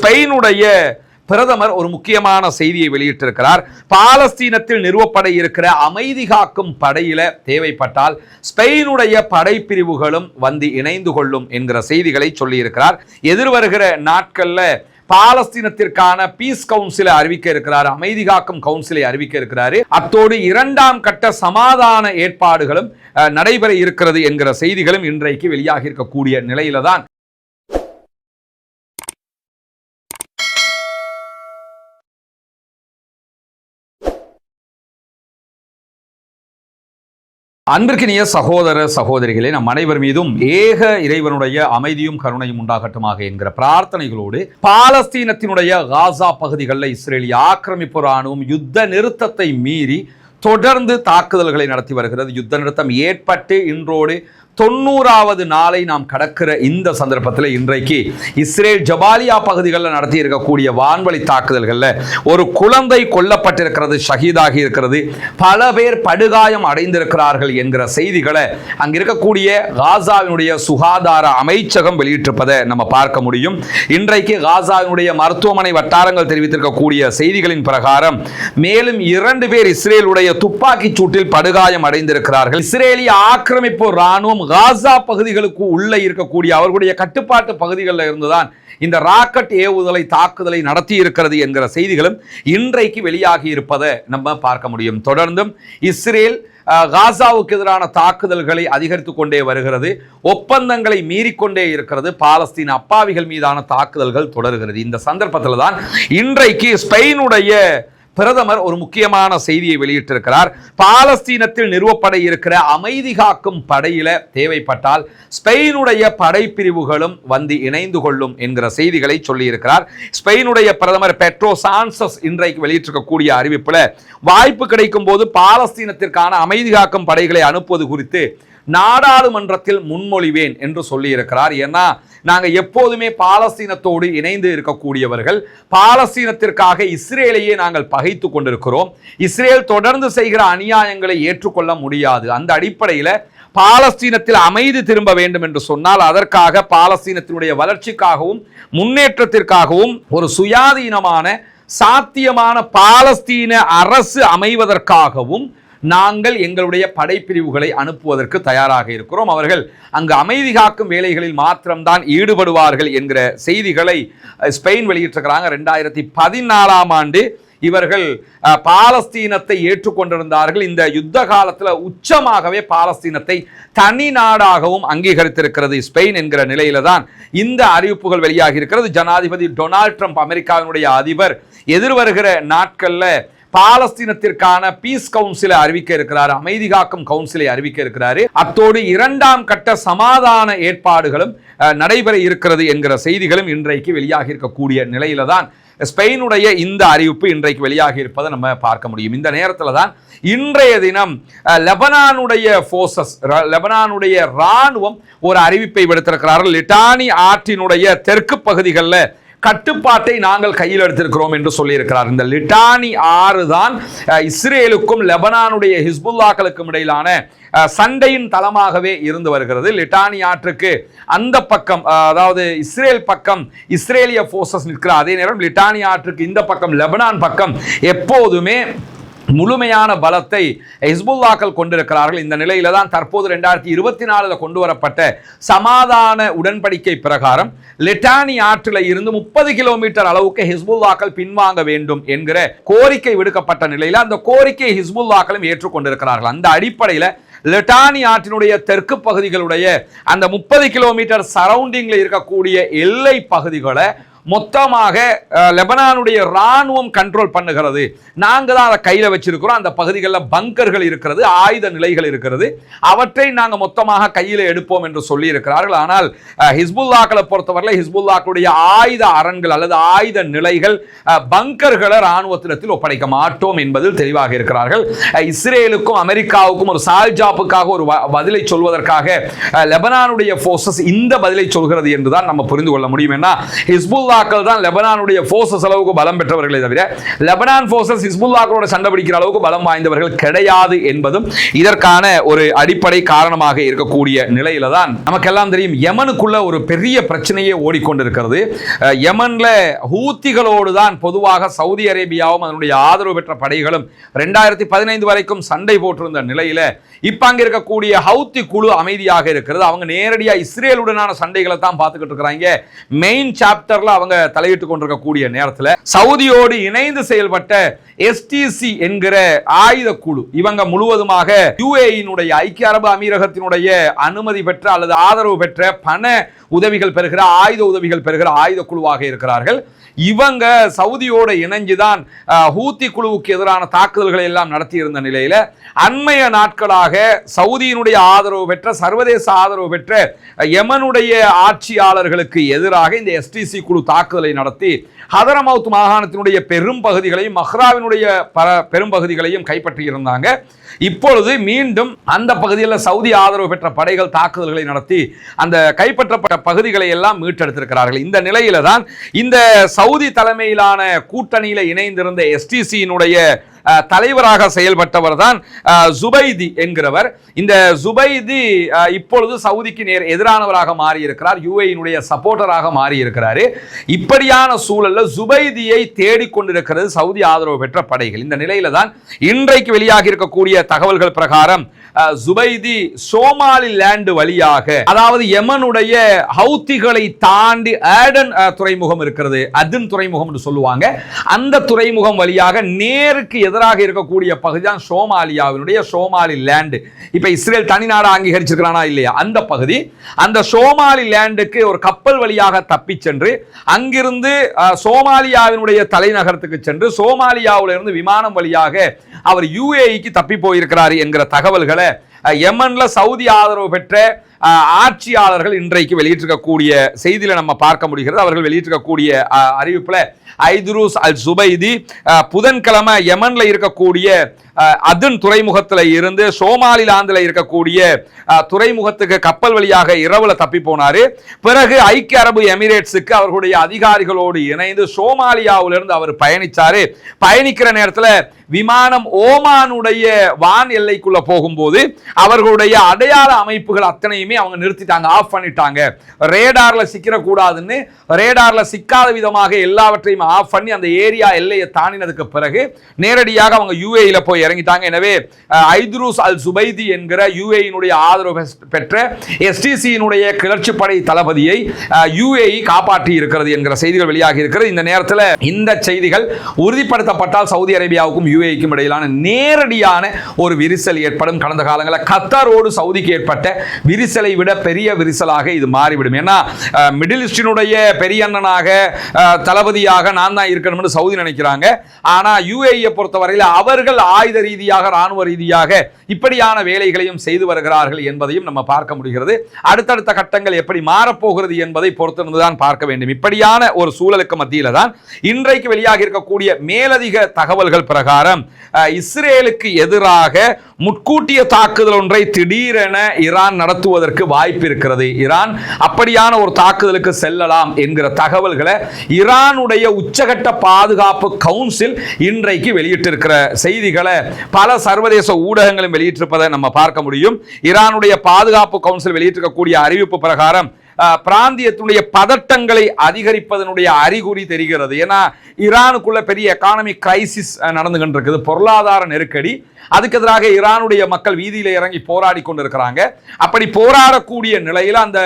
ஸ்பெயினுடைய பிரதமர் ஒரு முக்கியமான செய்தியை வெளியிட்டிருக்கிறார். பாலஸ்தீனத்தில் நிறுவப்பட இருக்கிற அமைதி காக்கும் படையில தேவைப்பட்டால் ஸ்பெயினுடைய படைப்பிரிவுகளும் வந்து இணைந்து கொள்ளும் என்கிற செய்திகளை சொல்லியிருக்கிறார். எதிர்வருகிற நாட்கள்ல பாலஸ்தீனத்திற்கான பீஸ் கவுன்சிலை அறிவிக்க இருக்கிறார், அமைதி காக்கும் கவுன்சிலை அறிவிக்க இருக்கிறார். அத்தோடு 2ஆம் கட்ட சமாதான ஏற்பாடுகளும் நடைபெற இருக்கிறது என்கிற செய்திகளும் இன்றைக்கு வெளியாகி இருக்கக்கூடிய நிலையில தான் அன்பிற்கினிய சகோதர சகோதரிகளே, நம் அனைவர் மீதும் ஏக இறைவனுடைய அமைதியும் கருணையும் உண்டாகட்டுமாக என்கிற பிரார்த்தனைகளோடு பாலஸ்தீனத்தினுடைய காசா பகுதிகளில் இஸ்ரேலிய ஆக்கிரமிப்பு ராணுவம் யுத்த நிறுத்தத்தை மீறி தொடர்ந்து தாக்குதல்களை நடத்தி வருகிறது. யுத்த நிறுத்தம் ஏற்பட்டு இன்றோடு 90வது நாளை நாம் கடக்கிற இந்த சந்தர்ப்பத்தில் இன்றைக்கு இஸ்ரேல் ஜபாலியா பகுதிகளில் நடத்தி இருக்கக்கூடிய வான்வழி தாக்குதல்களில் ஒரு குழந்தை கொல்லப்பட்டிருக்கிறது, ஷஹீதாகி இருக்கிறது, பல பேர் படுகாயம் அடைந்திருக்கிறார்கள் என்கிற செய்திகளை அங்க இருக்கக்கூடிய காசாவினுடைய சுகாதார அமைச்சகம் வெளியிட்டிருப்பதை நம்ம பார்க்க முடியும். இன்றைக்கு காசாவினுடைய மருத்துவமனை வட்டாரங்கள் தெரிவித்திருக்கக்கூடிய செய்திகளின் பிரகாரம் மேலும் 2 பேர் இஸ்ரேலுடைய துப்பாக்கி சூட்டில் படுகாயம் அடைந்திருக்கிறார்கள். இஸ்ரேலிய ஆக்கிரமிப்பு ராணுவம் காசா பகுதிகளுக்கு உள்ள இருக்கக்கூடிய அவர்களுடைய கட்டுப்பாட்டு பகுதிகளில் இருந்துதான் இந்த ராக்கெட் ஏவுதலை தாக்குதலை நடத்தி இருக்கிறது என்கிற செய்திகளும் இன்றைக்கு வெளியாகி இருப்பதை நம்ம பார்க்க முடியும். தொடர்ந்தும் இஸ்ரேல் காசாவுக்கு எதிரான தாக்குதல்களை அதிகரித்துக் கொண்டே வருகிறது, ஒப்பந்தங்களை மீறிக்கொண்டே இருக்கிறது, பாலஸ்தீன அப்பாவிகள் மீதான தாக்குதல்கள் தொடர்கிறது. இந்த சந்தர்ப்பத்தில் தான் இன்றைக்கு ஸ்பெயினுடைய பிரதமர் ஒரு முக்கியமான செய்தியை வெளியிட்டிருக்கிறார். பாலஸ்தீனத்தில் நிறுவப்பட இருக்கிற அமைதி காக்கும் படையில தேவைப்பட்டால் ஸ்பெயினுடைய படைப்பிரிவுகளும் வந்து இணைந்து கொள்ளும் என்கிற செய்திகளை சொல்லியிருக்கிறார். ஸ்பெயினுடைய பிரதமர் பெட்ரோ சான்சஸ் இன்றைக்கு வெளியிட்டிருக்கக்கூடிய அறிவிப்புல வாய்ப்பு கிடைக்கும் போது பாலஸ்தீனத்திற்கான அமைதி காக்கும் படைகளை அனுப்புவது குறித்து நாடாளுமன்றத்தில் முன்மொழிவேன் என்று சொல்லியிருக்கிறார். ஏன்னா நாங்க எப்போதுமே பாலஸ்தீனத்தோடு இணைந்து இருக்கக்கூடியவர்கள், பாலஸ்தீனத்திற்காக இஸ்ரேலையே நாங்கள் பகைத்து கொண்டிருக்கிறோம், இஸ்ரேல் தொடர்ந்து செய்கிற அநியாயங்களை ஏற்றுக்கொள்ள முடியாது. அந்த அடிப்படையில் பாலஸ்தீனத்தில் அமைதி திரும்ப வேண்டும் என்று சொன்னால் அதற்காக பாலஸ்தீனத்தினுடைய வளர்ச்சிக்காகவும் முன்னேற்றத்திற்காகவும் ஒரு சுயாதீனமான சாத்தியமான பாலஸ்தீன அரசு அமைவதற்காகவும் நாங்கள் எங்களுடைய படைப்பிரிவுகளை அனுப்புவதற்கு தயாராக இருக்கிறோம். அவர்கள் அங்கு அமைதி காக்கும் வேலைகளில் மாத்திரம்தான் ஈடுபடுவார்கள் என்கிற செய்திகளை ஸ்பெயின் வெளியிட்டிருக்கிறாங்க. 2014ஆம் ஆண்டு இவர்கள் பாலஸ்தீனத்தை ஏற்றுக்கொண்டிருந்தார்கள். இந்த யுத்த காலத்தில் உச்சமாகவே பாலஸ்தீனத்தை தனி நாடாகவும் அங்கீகரித்திருக்கிறது ஸ்பெயின் என்கிற நிலையில தான் இந்த அறிவிப்புகள் வெளியாகி இருக்கிறது. ஜனாதிபதி டொனால்ட் ட்ரம்ப், அமெரிக்காவினுடைய அதிபர், எதிர்வருகிற நாட்கள்ல பாலஸ்தீனத்திற்கான பீஸ் கவுன்சிலை அறிவிக்க இருக்கிறார், அமைதி காக்கும் கவுன்சிலை அறிவிக்க இருக்கிறார். அத்தோடு 2ஆம் கட்ட சமாதான ஏற்பாடுகளும் நடைபெற இருக்கிறது என்கிற செய்திகளும் இன்றைக்கு வெளியாகி இருக்கக்கூடிய நிலையில தான் ஸ்பெயினுடைய இந்த அறிவிப்பு இன்றைக்கு வெளியாகி இருப்பதை நம்ம பார்க்க முடியும். இந்த நேரத்தில் தான் இன்றைய தினம் லெபனானுடைய போர்சஸ், லெபனானுடைய ராணுவம் ஒரு அறிவிப்பை விடுத்திருக்கிறார்கள். லிட்டானி ஆற்றினுடைய தெற்கு பகுதிகளில் கட்டுப்பாட்டை நாங்கள் கையில் எடுத்திருக்கிறோம் என்று சொல்லியிருக்கிறார். இந்த லிட்டானி ஆறு தான் இஸ்ரேலுக்கும் லெபனானுடைய ஹிஸ்புல்லாக்களுக்கும் இடையிலான சண்டையின் தளமாகவே இருந்து வருகிறது. லிட்டானி ஆற்றுக்கு அந்த பக்கம், அதாவது இஸ்ரேல் பக்கம் இஸ்ரேலிய போர்சஸ் நிற்கிற அதே நேரம் லிட்டானி ஆற்றுக்கு இந்த பக்கம் லெபனான் பக்கம் எப்போதுமே முழுமையான பலத்தை ஹிஸ்புல்லாக்கள் கொண்டிருக்கிறார்கள். இந்த நிலையில தான் தற்போது 2024 கொண்டு வரப்பட்ட சமாதான உடன்படிக்கை பிரகாரம் லிட்டானி ஆற்றில் இருந்து 30 கிலோமீட்டர் அளவுக்கு ஹிஸ்புல்லாக்கள் பின்வாங்க வேண்டும் என்கிற கோரிக்கை விடுக்கப்பட்ட நிலையில் அந்த கோரிக்கையை ஹிஸ்புல்லாக்களும் ஏற்றுக்கொண்டிருக்கிறார்கள். அந்த அடிப்படையில் லிட்டானி ஆற்றினுடைய தெற்கு பகுதிகளுடைய அந்த 30 கிலோமீட்டர் சரௌண்டிங்ல இருக்கக்கூடிய எல்லை பகுதிகளை மொத்தமாக லெபனானுடைய ராணுவம் கண்ட்ரோல் பண்ணுகிறது. நாங்கள் தான் அதை கையில் வச்சிருக்கிறோம். அந்த பகுதிகளில் பங்கர்கள் இருக்கிறது, ஆயுத நிலைகள் இருக்கிறது, அவற்றை நாங்கள் மொத்தமாக கையில் எடுப்போம் என்று சொல்லி இருக்கிறார்கள். ஆனால் ஹிஸ்புல்லாக்களை பொறுத்தவரை ஹிஸ்புல்லாக்களுடைய ஆயுத அரண்கள் அல்லது ஆயுத நிலைகள், பங்கர்களை ராணுவத்திடத்தில் ஒப்படைக்க மாட்டோம் என்பதில் தெளிவாக இருக்கிறார்கள். இஸ்ரேலுக்கும் அமெரிக்காவுக்கும் ஒரு சால்ஜாப்புக்காக ஒரு பதிலை சொல்வதற்காக லெபனானுடைய போர்சஸ் இந்த பதிலை சொல்கிறது என்றுதான் நம்ம புரிந்து கொள்ள முடியும். ஏன்னா ஹிஸ்புல்லா ஹிஸ்புல்லாக்கள் தான் லெபனானுடைய ஃபோர்ஸஸ் அளவுக்கு பலம் பெற்றவர்களே தவிர லெபனான் ஃபோர்ஸஸ் ஹிஸ்புல்லாக்களோட சண்டை பிடிக்கிற அளவுக்கு பலம் வாய்ந்தவர்கள் கிடையாது என்பதும் இதற்கான ஒரு அடிப்படை காரணமாக இருக்கக்கூடிய நிலையில தான் நமக்கெல்லாம் தெரியும் யமனுக்குள்ள ஒரு பெரிய பிரச்சனையே ஓடிக்கொண்டிருக்கிறது. யமன்ல ஹூத்திகளோடு தான் பொதுவாக சவுதி அரேபியாவும் அதனுடைய ஆதரவு பெற்ற படைகளும் 2015 வரைக்கும் சண்டை போட்டிருந்த நிலையில இப்ப அங்க இருக்கக்கூடிய ஹவுத்தி குழு அமைதியாக இருக்கிறது. அவங்க நேரடியா இஸ்ரேலுடனான சண்டைகளை தான் பார்த்துக்கிட்டு இருக்கிறாங்க. மெயின் சாப்டர்ல அவங்க தலையிட்டு கொண்டிருக்கக்கூடிய நேரத்தில் சவுதியோடு இணைந்து செயல்பட்ட எஸ்டிசி என்கிற ஆயுத குழு இவங்க முழுவதுமாக யுஏஇனுடைய ஐக்கிய அரபு அமீரகத்தினுடைய அனுமதி பெற்ற அல்லது ஆதரவு பெற்ற பண உதவிகள் பெறுகிற ஆயுத உதவிகள் பெறுகிற ஆயுத குழுவாக இருக்கிறார்கள். இவங்க சவுதியோட இணைஞ்சுதான் ஹூத்தி குழுவுக்கு எதிரான தாக்குதல்களை எல்லாம் நடத்தி இருந்த நிலையில அண்மைய நாட்களாக சவுதியினுடைய ஆதரவு பெற்ற சர்வதேச ஆதரவு பெற்ற யமனுடைய ஆட்சியாளர்களுக்கு எதிராக இந்த எஸ்டிசி குழு தாக்குதலை நடத்தி ஹதரமவுத் மாகாணத்தினுடைய பெரும் பகுதிகளையும் மஹ்ராவினுடைய பெரும் பகுதிகளையும் கைப்பற்றி இருந்தாங்க. இப்பொழுது மீண்டும் அந்த பகுதியில் சவுதி ஆதரவு பெற்ற படைகள் தாக்குதல்களை நடத்தி அந்த கைப்பற்றப்பட்ட பகுதிகளை எல்லாம் மீட்டெடுத்திருக்கிறார்கள். இந்த நிலையில தான் இந்த சவுதி தலைமையிலான கூட்டணியில இணைந்திருந்த எஸ்டிசியினுடைய தலைவராக செயல்பட்டவர் தான் ஜுபைதி என்கிறவர். இந்த ஜுபைதி இப்பொழுது சவுதிக்கு எதிரானவராக மாறி இருக்கிறார், யுஏஇனுடைய சப்போர்ட்டராக மாறி இருக்கிறார். இப்படியான சூழல்ல ஜுபைதியை தேடிக்கொண்டிருக்கிறது சவுதி ஆதரவு பெற்ற படைகள். இந்த நிலையில தான் இன்றைக்கு வெளியாகி இருக்கக்கூடிய தகவல்கள் பிரகாரம் ஜுபைதி சோமாலிலாந்து வழியாக, அதாவது யமனுடைய ஹவுத்திகளை தாண்டி ஆடன் துறைமுகம் இருக்கிறது, அதன் துறைமுகம் என்று சொல்லுவாங்க, அந்த துறைமுகம் வழியாக நேருக்கு எதிராக இருக்கக்கூடிய பகுதி தான் சோமாலியாவினுடைய சோமாலிலாந்து. இப்ப இஸ்ரேல் தனிநாடு அங்கீகரிச்சிருக்கிறானா இல்லையா அந்த பகுதி, அந்த சோமாலிலாந்துக்கு ஒரு கப்பல் வழியாக தப்பி சென்று அங்கிருந்து சோமாலியாவினுடைய தலைநகரத்துக்கு சென்று சோமாலியாவிலிருந்து விமானம் வழியாக அவர் யுஏஇக்கு தப்பி போயிருக்கிறார் என்கிற தகவல்களை யமன்ல சவுதி ஆதரவு பெற்ற ஆட்சியாளர்கள் இன்றைக்கு வெளியிட்டிருக்கக்கூடிய செய்தியில நம்ம பார்க்க முடிகிறது. அவர்கள் வெளியிட்டிருக்கக்கூடிய அறிவிப்புல ஐதுரூஸ் அல் ஜுபைதி புதன்கிழமை யமன்ல இருக்கக்கூடிய அதன் துறைமுகத்தில் இருந்து சோமாலிலாந்தில் இருக்கக்கூடிய துறைமுகத்துக்கு கப்பல் வழியாக இரவுல தப்பி போனாரு. பிறகு ஐக்கிய அரபு எமிரேட்ஸுக்கு அவர்களுடைய அதிகாரிகளோடு இணைந்து சோமாலியாவிலிருந்து அவர் பயணிச்சாரு. பயணிக்கிற நேரத்தில் விமானம் ஓமானுடைய வான் எல்லைக்குள்ள போகும்போது அவர்களுடைய அடையாள அமைப்புகள் அத்தனையுமே அவங்க நிறுத்திட்டாங்க, ஆஃப் பண்ணிட்டாங்க. ரேடார்ல சிக்கிற கூடாதுன்னு ரேடார்ல சிக்காத விதமாக எல்லாவற்றையும் ஆஃப் பண்ணி அந்த ஏரியா எல்லையை தாண்டினதுக்கு பிறகு நேரடியாக அவங்க யுஏஇல போய் இறங்கிட்டாங்க. எனவே ஐதுரூஸ் அல் ஜுபைதி என்கிற யுஏஇனுடைய ஆதரவு பெற்ற எஸ்டிசியினுடைய கிளர்ச்சி படை தளபதியை யுஏஇ காப்பாற்றி இருக்கிறது என்கிற செய்திகள் வெளியாகி இருக்கிறது. இந்த நேரத்தில் இந்த செய்திகள் உறுதிப்படுத்தப்பட்டால் சவுதி அரேபியாவுக்கும் யுஏஇக்கும் இடையிலான நேரடியான ஒரு விரிசல் ஏற்படும். கடந்த காலங்களில் கத்தாரோடு சவுதிக்கு ஏற்பட்ட விரிசலை விட பெரிய விரிசலாக இது மாறிவிடும். ஏன்னா மிடில் ஈஸ்டினுடைய பெரிய அண்ணனாக தளபதியாக நான் தான் இருக்கணும்னு சவுதி நினைக்கிறாங்க. ஆனா யுஏஇயை பொறுத்தவரையில் அவர்கள் ஆயுத ரீதியாக ராணுவ ரீதியாக இப்படியான வேலைகளையும் செய்து வருகிறார்கள் என்பதையும் நம்ம பார்க்க முடிகிறது. அடுத்தடுத்த கட்டங்கள் எப்படி மாறப்போகிறது என்பதை பொறுத்திருந்துதான் பார்க்க வேண்டும். இப்படியான ஒரு சூழலுக்கு மத்தியில தான் இன்றைக்கு வெளியாக இருக்கக்கூடிய மேலதிக தகவல்கள் பிரகாரம் இஸ்ரேலுக்கு எதிராக முட்கூட்டிய தாக்குதல் ஒன்றை திடீரென ஈரான் நடத்துவதற்கு வாய்ப்பு இருக்கிறது. ஈரான் அப்படியான ஒரு தாக்குதலுக்கு செல்லலாம் என்கிற தகவல்களை ஈரானுடைய உச்சகட்ட பாதுகாப்பு கவுன்சில் இன்றைக்கு வெளியிட்டிருக்கிற செய்திகளை பல சர்வதேச ஊடகங்களும் வெளியிட்டிருப்பதை நம்ம பார்க்க முடியும். ஈரானுடைய பாதுகாப்பு கவுன்சில் வெளியிட்டிருக்கக்கூடிய அறிவிப்பு பிரகாரம் பிராந்தியத்தினுடைய பதட்டங்களை அதிகரிப்பதனுடைய அறிகுறி தெரிகிறது. ஏன்னா ஈரானுக்குள்ள பெரிய எக்கானமிக் கிரைசிஸ் நடந்து கொண்டிருக்குது, பொருளாதார நெருக்கடி. அதுக்கு எதிராக ஈரானுடைய மக்கள் வீதியில இறங்கி போராடி கொண்டிருக்கிறாங்க. அப்படி போராடக்கூடிய நிலையில் அந்த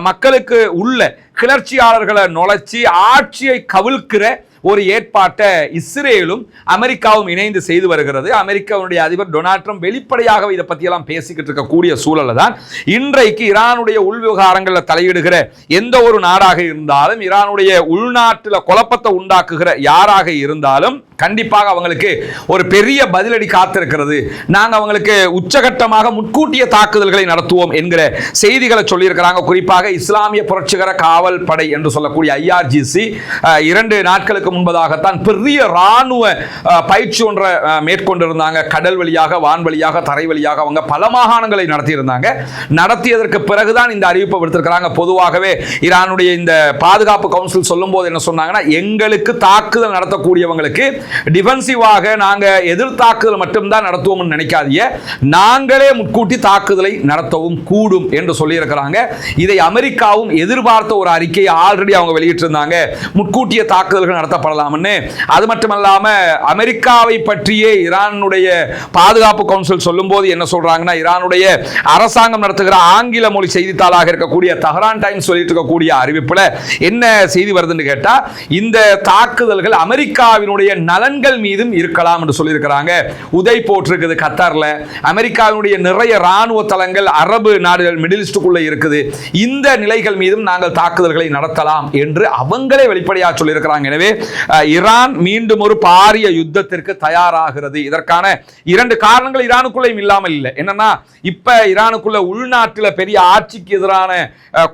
மக்களுக்கு உள்ள கிளர்ச்சியாளர்களை நுழைச்சி ஆட்சியை கவிழ்க்கிற ஒரு ஏற்பாட்டை இஸ்ரேலும் அமெரிக்காவும் இணைந்து செய்து வருகிறது. அமெரிக்காவுடைய அதிபர் டொனால்ட் ட்ரம்ப் வெளிப்படையாக இதை பற்றியெல்லாம் பேசிக்கிட்டு இருக்கக்கூடிய சூழலில் தான் இன்றைக்கு ஈரானுடைய உள் விவகாரங்களில் தலையிடுகிற எந்த ஒரு நாடாக இருந்தாலும், ஈரானுடைய உள்நாட்டில் குழப்பத்தை உண்டாக்குகிற யாராக இருந்தாலும் கண்டிப்பாக அவங்களுக்கு ஒரு பெரிய பதிலடி காத்திருக்கிறது. நாங்கள் அவங்களுக்கு உச்சகட்டமாக முன்கூட்டிய தாக்குதல்களை நடத்துவோம் என்கிற செய்திகளை சொல்லியிருக்கிறாங்க. குறிப்பாக இஸ்லாமிய புரட்சிகர காவல் படை என்று சொல்லக்கூடிய IRGC 2 நாட்களுக்கு முன்பதாகத்தான் பெரிய இராணுவ பயிற்சி ஒன்றை மேற்கொண்டிருந்தாங்க. கடல் வழியாக, வான் வழியாக, தரை வழியாக அவங்க பல மாகாணங்களை நடத்தியிருந்தாங்க. நடத்தியதற்கு பிறகுதான் இந்த அறிவிப்பை விடுத்திருக்கிறாங்க. பொதுவாகவே ஈரானுடைய இந்த பாதுகாப்பு கவுன்சில் சொல்லும் போது என்ன சொன்னாங்கன்னா, எங்களுக்கு தாக்குதல் நடத்தக்கூடியவங்களுக்கு டிஃபென்சிவாக நாங்க எதிர் தாக்குதல் மட்டும்தான் நடத்துவோம்னு நினைக்காதீங்க, நாங்களே முன்கூட்டி தாக்குதலை நடத்தவும் கூடும் என்று சொல்லியிருக்கிறாங்க. இதை அமெரிக்காவும் எதிர்பார்த்த ஒரு அறிக்கையை ஆல்ரெடி அவங்க வெளியிட்டிருந்தாங்க, முன்கூட்டிய தாக்குதல்கள் நடத்தப்படலாம்னு. அது மட்டுமல்லாம அமெரிக்காவை பற்றியே ஈரானுடைய பாதுகாப்பு கவுன்சில் சொல்லும் போது என்ன சொல்றாங்கன்னா, ஈரானுடைய அரசாங்கம் நடத்துகிற ஆங்கில மொழி செய்தித்தாளாக இருக்கக்கூடிய தஹரான் டைம்ஸ் சொல்லிட்டு இருக்கக்கூடிய அறிவிப்புல என்ன செய்தி வருதுன்னு கேட்டா, இந்த தாக்குதல்கள் அமெரிக்காவினுடைய நலன்கள் மீதும் இருக்கலாம் என்று சொல்லியிருக்கிறாங்க. உதய் போட்டிருக்குது கத்தார்ல, அமெரிக்காவினுடைய நிறைய ராணுவ தளங்கள் அரபு நாடுகள் மிடில் ஈஸ்டுக்குள்ள இருக்குது, இந்த நிலைகள் மீதும் நாங்கள் தாக்குதல்களை நடத்தலாம் என்று அவங்களே வெளிப்படையாக சொல்லியிருக்கிறாங்க. எனவே ஈரான் மீண்டும் ஒரு பாரிய யுத்தத்திற்கு தயாராகிறது. இதற்கான இரண்டு காரணங்கள் ஈரானுக்குள்ளேயும் இல்லாமல் இல்லை. என்னன்னா, இப்ப ஈரானுக்குள்ள உள்நாட்டில் பெரிய ஆட்சிக்கு எதிரான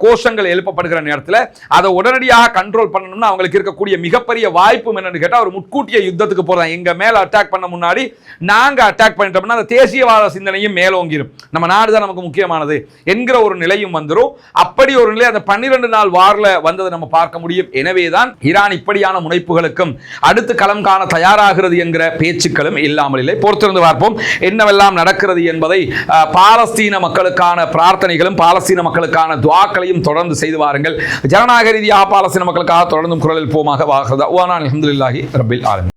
கோஷங்கள் எழுப்பப்படுகிற நேரத்தில் அதை உடனடியாக கண்ட்ரோல் பண்ணணும்னு அவங்களுக்கு இருக்கக்கூடிய மிகப்பெரிய வாய்ப்பு என்னன்னு கேட்டா, ஒரு முன்கூட்டிய யுத்தத்துக்கு போறோம், எங்க மேல அட்டாக் பண்ண முன்னாடி நாங்க அட்டாக் பண்ணிட்டோம்னா அந்த தேசியவாத சிந்தனையும் மேலோங்கிரும், நம்ம நாடு தான் நமக்கு முக்கியமானது என்கிற ஒரு நிலையும் வந்துடும். அப்படி ஒரு நிலை அந்த 12 நாள் வார்ல வந்ததை நம்ம பார்க்க முடியும். எனவேதான் ஈரான் இப்படியான முனைப்புகளுக்கும் அடுத்து களம் காண தயாராகிறது என்கிற பேச்சுக்களும் இல்லாமல் இல்லை. பொறுத்திருந்து பார்ப்போம் என்னவெல்லாம் நடக்கிறது என்பதை. பாலஸ்தீன மக்களுக்கான பிரார்த்தனைகளும் பாலஸ்தீன மக்களுக்கான துஆக்களையும் தொடர்ந்து செய்து வாருங்கள். ஜனநாயக ரீதியாக பாலஸ்தீன மக்களுக்காக தொடர்ந்தும் குரலில் போமாக வாஹதா அல்ஹம்துலில்லாஹி ரப்பில் ஆலமீன்.